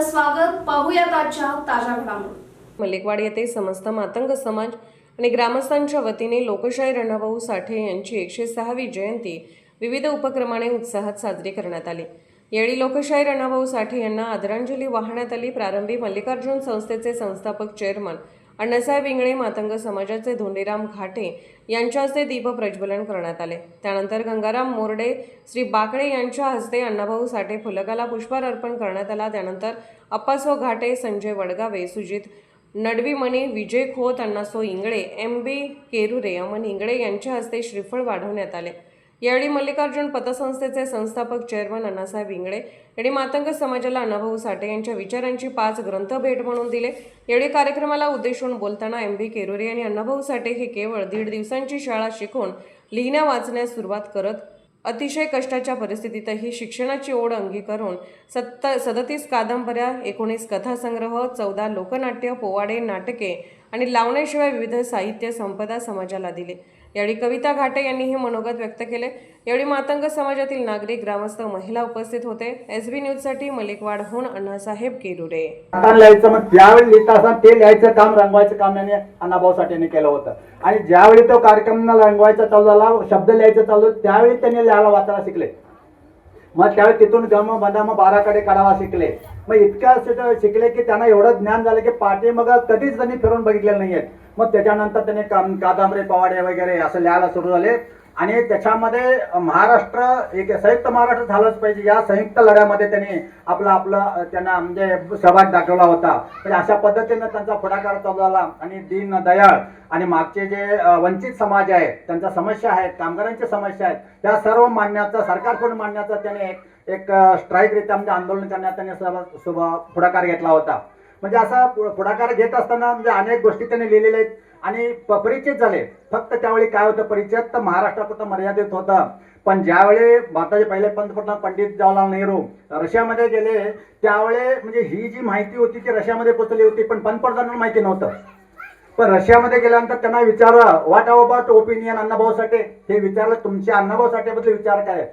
स्वागत. पाहूयात आजच्या ताज्या घडामोडी. मलिकवाड येथे समस्त मातंग समाज आणि ग्रामस्थांच्या वतीने लोकशाहीर अण्णाभाऊ साठे यांची 106वी जयंती विविध उपक्रमाने उत्साहात साजरी करण्यात आली. यावेळी लोकशाहीर अण्णाभाऊ साठे यांना आदरांजली वाहण्यात आली. प्रारंभी मल्लिकार्जुन संस्थेचे संस्थापक चेअरमन अण्णासाहेब इंगळे, मातंग समाजाचे धोंडीराम घाटे यांच्या हस्ते दीप प्रज्वलन करण्यात आले. त्यानंतर गंगाराम मोरडे, श्री बाकडे यांच्या हस्ते अण्णाभाऊ साठे फलकाला पुष्पहार अर्पण करण्यात आला. त्यानंतर अप्पासो घाटे, संजय वडगावे, सुजित नडवीमणी, विजय खोत, अण्णासो इंगळे, MB केरुरे, अमन इंगळे यांच्या हस्ते श्रीफळ वाढवण्यात आले. यावेळी मल्लिकार्जुन पतसंस्थेचे संस्थापक चेअरमन अण्णासाहेब इंगळे यांनी मातंग समाजाला अण्णाभाऊ साठे यांच्या विचारांची 5 ग्रंथ भेट म्हणून दिले. यावेळी कार्यक्रमाला उद्देशून बोलताना MB केरुरे यांनी अण्णाभाऊ साठे हे केवळ 1.5 दिवसांची शाळा शिकून लिहिण्या वाचण्यास सुरुवात करत अतिशय कष्टाच्या परिस्थितीतही शिक्षणाची ओढ अंगीकारून 37 कादंबऱ्या, 19 कथासंग्रह, 14 लोकनाट्य, पोवाडे, नाटके आणि लावण्याशिवाय विविध साहित्य संपदा समाजाला दिली. यावेळी कविता घाटे यांनीही मनोगत व्यक्त केले. यावेळी मातंग समाजातील नागरिक, ग्रामस्थ, महिला उपस्थित होते. SB न्यूजसाठी मलिकवाडहून अण्णासाहेब केरुरे. लिहायचं, मग ज्यावेळी लिहिता असताना ते लिहायचं काम, रंगवायचं काम याने अण्णाभाऊ साठेने केलं होतं. आणि ज्यावेळी तो कार्यक्रम रंगवायचा चालू झाला, शब्द लिहायचं चालू, त्यावेळी त्यांनी लिहायला वाचायला शिकले. मग त्यावेळी तिथून गम बदाम 12कडे काढावा शिकले. मग इतकं शिकले की त्यांना एवढं ज्ञान झालं की पाठी मग कधीच त्यांनी फिरून बघितलेलं नाहीये. मग त्याच्यानंतर त्यांनी कादंबरी, पोवाडे वगैरे असं लिहायला सुरू झाले. आणि त्याच्यामध्ये महाराष्ट्र एक संयुक्त महाराष्ट्र झालंच पाहिजे या संयुक्त लढ्यामध्ये त्यांनी आपलं त्यांना म्हणजे सहभाग दाखवला होता. म्हणजे अशा पद्धतीने त्यांचा पुढाकार चालू झाला. आणि दीनदयाळ आणि मागचे जे वंचित समाज आहे, त्यांच्या समस्या आहेत, कामगारांच्या समस्या आहेत, त्या सर्व मांडण्याचा, सरकारकडून मांडण्याचा त्याने एक स्ट्राईकरित्या म्हणजे आंदोलन करण्यात त्यांनी पुढाकार घेतला होता. म्हणजे असा पुढाकार घेत असताना म्हणजे अनेक गोष्टी त्यांनी लिहिलेल्या आहेत आणि परिचित झाले. फक्त त्यावेळी काय होतं, परिचय तर महाराष्ट्रापुरतं मर्यादित होतं. पण ज्यावेळी भारताचे पहिले पंतप्रधान पंडित जवाहरलाल नेहरू रशियामध्ये गेले, त्यावेळी म्हणजे ही जी माहिती होती ती रशियामध्ये पोहोचली होती, पण पंतप्रधानांना माहिती नव्हतं. पण रशियामध्ये गेल्यानंतर त्यांना विचारलं, what about opinion Annabhau Sathe, हे विचारलं, तुमच्या अण्णाभाऊ साठेबद्दल विचार काय.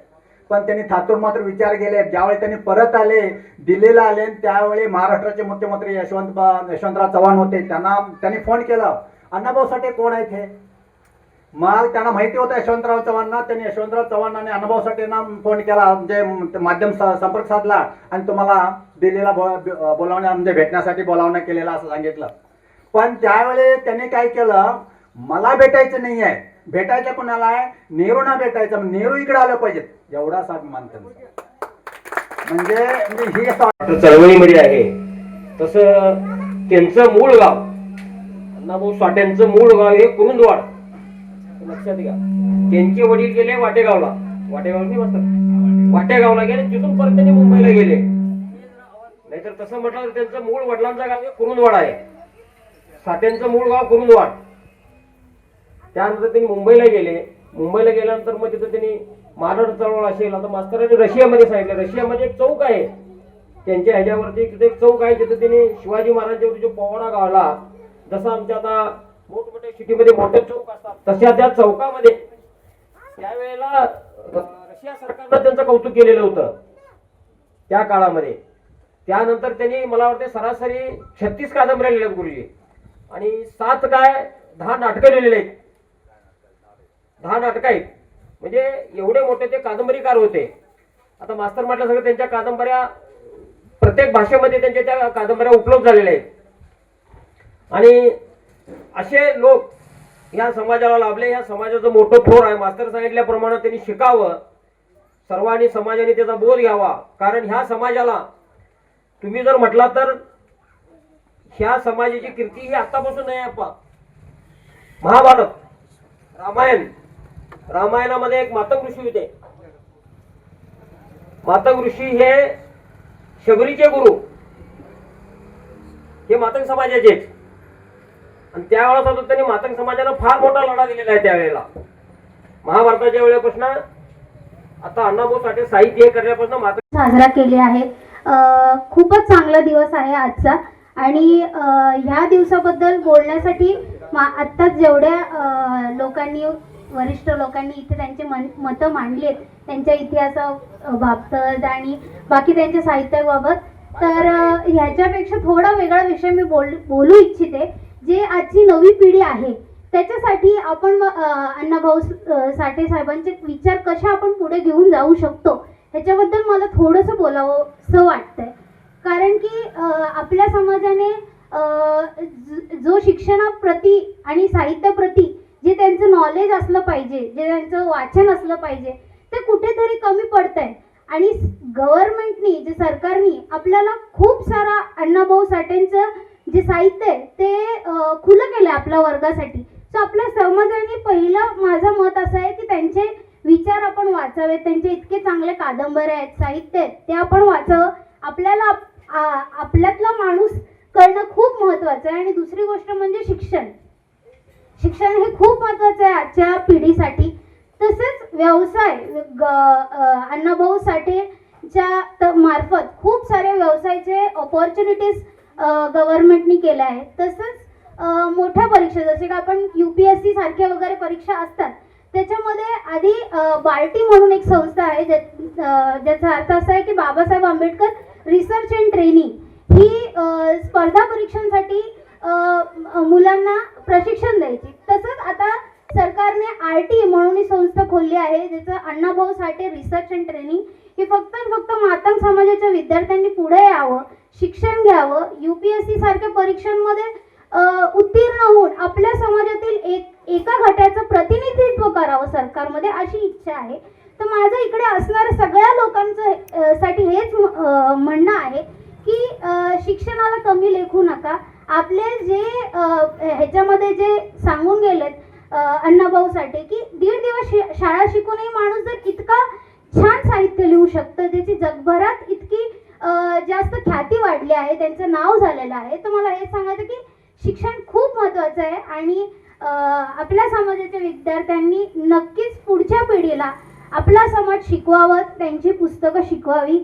पण त्यांनी थातूर मात्र विचार केले. ज्यावेळी त्यांनी परत आले, दिल्लीला आले, त्यावेळी महाराष्ट्राचे मुख्यमंत्री यशवंतराव चव्हाण होते. त्यांनी फोन केला, अण्णाभाऊ साठे कोण आहेत हे. मग त्यांना माहिती होतं यशवंतराव चव्हाणांना. त्यांनी यशवंतराव चव्हाणांनी अण्णाभाऊ साठेंना फोन केला, म्हणजे माध्यम संपर्क साधला आणि तुम्हाला दिल्लीला बोलावण्या म्हणजे भेटण्यासाठी बोलावणं केलेलं असं सांगितलं. पण त्यावेळी त्यांनी काय केलं, मला भेटायचं नाही आहे, भेटायचं कोणाला आहे, नेहरूंना भेटायचं, नेहरू इकडे आलं पाहिजेत, एवढा स्वाभिमान त्यांचा. म्हणजे ही चळवळीमध्ये आहे. तसं त्यांचं मूळ गाव, अण्णाभाऊ साठेंचं मूळ गाव हे कुरुंदवाड, लक्षात घ्या. त्यांचे वडील गेले वाटेगावला, वाटेगावला गेले, तिथून परत त्यांनी मुंबईला गेले. नाहीतर तसं म्हटलं तर त्यांचं मूळ वडिलांचं गाव हे कुरुंदवाड आहे. साठेंचं मूळ गाव कुरुंदवाड. त्यानंतर त्यांनी मुंबईला गेले. मुंबईला गेल्यानंतर मग तिथं त्यांनी महाराष्ट्र चळवळ असेल, आता मास्तरांनी रशियामध्ये सांगितलं, रशियामध्ये एक चौक आहे त्यांच्या ह्याच्यावरती, तिथे एक चौक आहे, तिथे त्यांनी शिवाजी महाराजांच्यावरती जो पोवाडा गावला. जसं आमच्या आता मोठमोठ्या सिटीमध्ये मोठे चौक असतात, तशा त्या चौकामध्ये त्यावेळेला रशिया सरकारनं त्यांचं कौतुक केलेलं होतं त्या काळामध्ये. त्यानंतर त्यांनी मला वाटते सरासरी 36 कादंबऱ्या लिहिल्यात गुरुजी, आणि 10 नाटकं लिहिलेले आहेत. 10 नाटकं आहेत. म्हणजे एवढे मोठे ते कादंबरीकार होते. आता मास्तर म्हटलं सगळं त्यांच्या कादंबऱ्या प्रत्येक भाषेमध्ये त्यांच्या त्या कादंबऱ्या उपलब्ध झालेल्या आहेत. आणि असे लोक ह्या समाजाला लाभले. ह्या समाजाचं मोठं थोर आहे. मास्तर सांगितल्याप्रमाणे त्यांनी शिकावं, सर्वांनी समाजाने त्याचा बोध घ्यावा. कारण ह्या समाजाला तुम्ही जर म्हटला तर ह्या समाजाची कीर्ती ही आतापासून नाही आहे. महाभारत, रामायणामध्ये एक मातंग ऋषी होते. मातंग ऋषी हे शबरीचे गुरु, हे मातंग समाजाचे. आणि त्यावेळेस त्यांनी मातंग समाजाला फार मोठा लढा दिलेला आहे. त्यावेळेला महाभारताच्या वेळेपासून आता अण्णाभाऊ साठे साहित्य करण्यापासून मातंग साजरा केले आहे. खूपच चांगला दिवस आहे आजचा. आणि ह्या दिवसाबद्दल बोलण्यासाठी आत्ताच जेवढ्या लोकांनी, वरिष्ठ लोकांनी इथे त्यांचे मतं मांडली आहेत, त्यांच्या इतिहासाबाबत आणि बाकी त्यांच्या साहित्याबाबत, तर ह्याच्यापेक्षा थोडा वेगळा विषय मी बोलू इच्छिते. जे आजची नवी पिढी आहे त्याच्यासाठी आपण अण्णाभाऊ साठे साहेबांचे विचार कशा आपण पुढे घेऊन जाऊ शकतो ह्याच्याबद्दल मला थोडंसं बोलावंसं वाटतंय. कारण की आपल्या समाजाने जो शिक्षणाप्रती आणि साहित्याप्रती जे त्यांचं नॉलेज असलं पाहिजे, जे त्यांचं वाचन असलं पाहिजे, ते कुठेतरी कमी पडतंय. आणि गव्हर्नमेंटनी जे सरकारनी आपल्याला खूप सारा अण्णाभाऊ साठेंचं जे साहित्य आहे ते खुलं केलं आपल्या वर्गासाठी. सो आपल्या समाजाने पहिलं माझं मत असं आहे की त्यांचे विचार आपण वाचावेत. त्यांचे इतके चांगले कादंबऱ्या आहेत, साहित्य आहेत, ते आपण वाचावं. आपल्याला आपल्यातला माणूस करणं खूप महत्त्वाचं आहे. आणि दुसरी गोष्ट म्हणजे शिक्षण हे खूप महत्त्वाचं आहे आजच्या पिढीसाठी. तसेच व्यवसाय अण्णाभाऊ साठेच्या मार्फत खूप सारे व्यवसायाचे ऑपॉर्च्युनिटीज गव्हर्नमेंटनी केल्या आहेत. तसंच मोठ्या परीक्षा जसे की आपण UPSC सारख्या वगैरे परीक्षा असतात त्याच्यामध्ये आधी बार्टी म्हणून एक संस्था आहे ज्याचा अर्थ असा आहे की Babasaheb Ambedkar research and training ही स्पर्धा परीक्षांसाठी मुलांना प्रशिक्षण द्यायची. तसंच आता सरकारने RT म्हणून ही संस्था खोलली आहे ज्याचं Annabhau Sathe research and training. हे फक्त मातंग समाजाच्या विद्यार्थ्यांनी पुढे यावं, शिक्षण घ्यावं, UPSC सारख्या परीक्षांमध्ये उत्तीर्ण होऊन आपल्या समाजातील एका गटाचं प्रतिनिधित्व करावं सरकारमध्ये, अशी इच्छा आहे. तर माझं इकडे असणाऱ्या सगळ्या लोकांचं साठी हेच म्हणणं आहे की शिक्षणाला कमी लेखू नका. आपले जे ह्याच्यामध्ये जे सांगून गेलेत अण्णाभाऊ साठे की 1.5 दिवस शाळा शिकूनही माणूस जर इतका छान साहित्य लिहू शकतं, ज्याची जगभरात इतकी जास्त ख्याती वाढली आहे, त्यांचं नाव झालेलं आहे, तर मला हे सांगायचं की शिक्षण खूप महत्त्वाचं आहे. आणि आपल्या समाजाच्या विद्यार्थ्यांनी नक्कीच पुढच्या पिढीला आपला समाज शिकवावं, त्यांची पुस्तकं शिकवावी.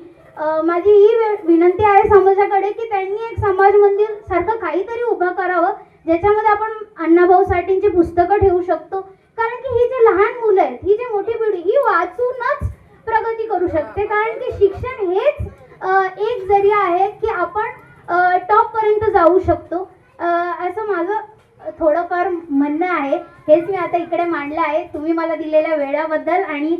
माझी ही विनंती आहे समाजाकडे की त्यांनी एक समाज मंदिर सारखं काहीतरी उभं करावं ज्याच्यामध्ये आपण अण्णाभाऊ साठेंची पुस्तकं ठेवू शकतो. कारण की ही जी लहान मुलं आहेत, ही जी मोठी पिढी, ही वाचूनच प्रगती करू शकते. कारण की शिक्षण हेच एक जरिया आहे की आपण टॉपपर्यंत जाऊ शकतो. असं माझं थोडंफार म्हणणं आहे. हेच मी आता इकडे मांडलं आहे. तुम्ही मला दिलेल्या वेळाबद्दल आणि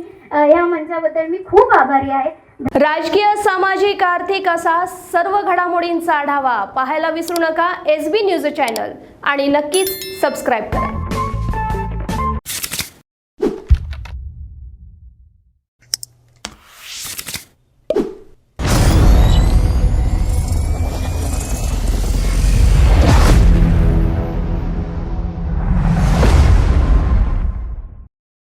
या मंचाबद्दल मी खूप आभारी आहे. राजकीय, सामाजिक, आर्थिक असा सर्व घडामोडींचा आढावा पाहायला विसरू नका SB न्यूज चॅनल आणि नक्कीच सबस्क्राईब करा.